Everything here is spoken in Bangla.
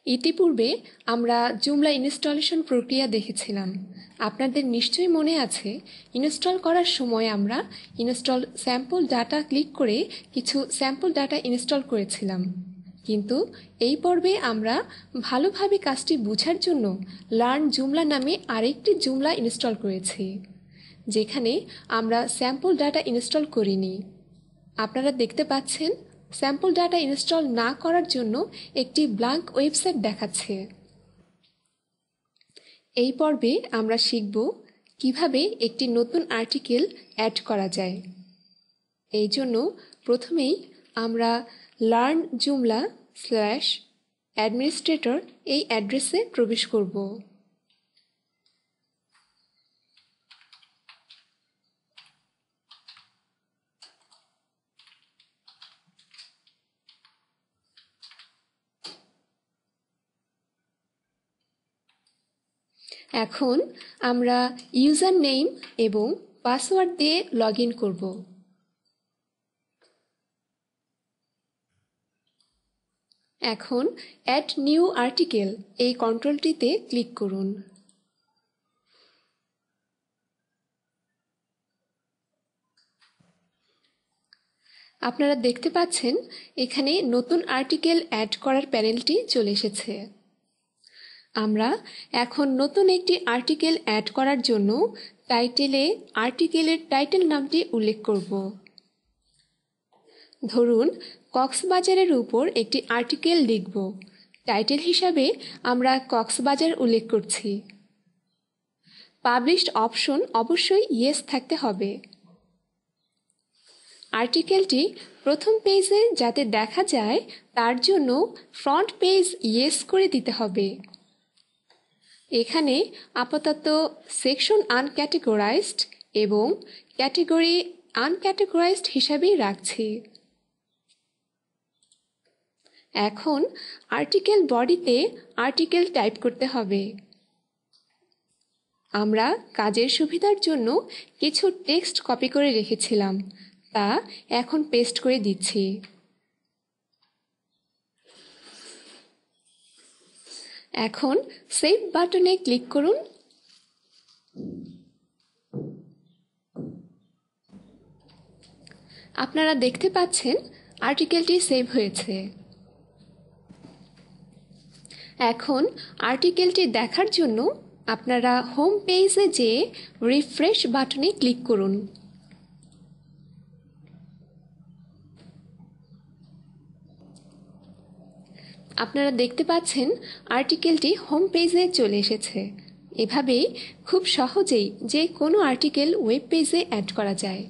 ইতিপূর্বে আমরা জুমলা ইনস্টলেশন প্রক্রিয়া দেখেছিলাম। আপনাদের নিশ্চয়ই মনে আছে, ইনস্টল করার সময় আমরা ইনস্টল স্যাম্পল ডাটা ক্লিক করে কিছু স্যাম্পল ডাটা ইনস্টল করেছিলাম। কিন্তু এই পর্বে আমরা ভালোভাবে কাজটি বোঝার জন্য লার্ন জুমলা নামে আরেকটি জুমলা ইনস্টল করেছি, যেখানে আমরা স্যাম্পল ডাটা ইনস্টল করিনি। আপনারা দেখতে পাচ্ছেন স্যাম্পল ডাটা ইনস্টল না করার জন্য একটি ব্ল্যাঙ্ক ওয়েবসাইট দেখাচ্ছে। এই পর্বে আমরা শিখব কিভাবে একটি নতুন আর্টিকেল অ্যাড করা যায়। এই জন্য প্রথমেই আমরা learnjoomla/administrator এই অ্যাড্রেসে প্রবেশ করব। এখন আমরা ইউজার নেম এবং পাসওয়ার্ড দিয়ে লগ ইন করব। এখন অ্যাড নিউ আর্টিকেল এই কন্ট্রোলটিতে ক্লিক করুন। আপনারা দেখতে পাচ্ছেন এখানে নতুন আর্টিকেল অ্যাড করার প্যানেলটি চলে এসেছে। আমরা এখন নতুন একটি আর্টিকেল অ্যাড করার জন্য টাইটেলে আর্টিকেলের টাইটেল নামটি উল্লেখ করব। ধরুন কক্সবাজারের উপর একটি আর্টিকেল লিখব। টাইটেল হিসাবে আমরা কক্সবাজার উল্লেখ করছি। পাবলিশড অপশন অবশ্যই ইয়েস থাকতে হবে। আর্টিকেলটি প্রথম পেজে যাতে দেখা যায় তার জন্য ফ্রন্ট পেজ ইয়েস করে দিতে হবে। এখানে আপাতত সেকশন আনক্যাটেগরাইজড এবং ক্যাটেগরি আনক্যাটেগরাইজড হিসাবেই রাখছি। এখন আর্টিকেল বডিতে আর্টিকেল টাইপ করতে হবে। আমরা কাজের সুবিধার জন্য কিছু টেক্সট কপি করে রেখেছিলাম, তা এখন পেস্ট করে দিচ্ছি। এখন সেভ বাটনে ক্লিক করুন। আপনারা দেখতে পাচ্ছেন আর্টিকেলটি সেভ হয়েছে। এখন আর্টিকেলটি দেখার জন্য আপনারা হোম পেজে যেয়ে রিফ্রেশ বাটনে ক্লিক করুন। আপনারা দেখতে পাচ্ছেন আর্টিকেলটি হোম পেজে চলে এসেছে। এভাবেই খুব সহজেই যে কোনো আর্টিকেল ওয়েব পেজে অ্যাড করা যায়।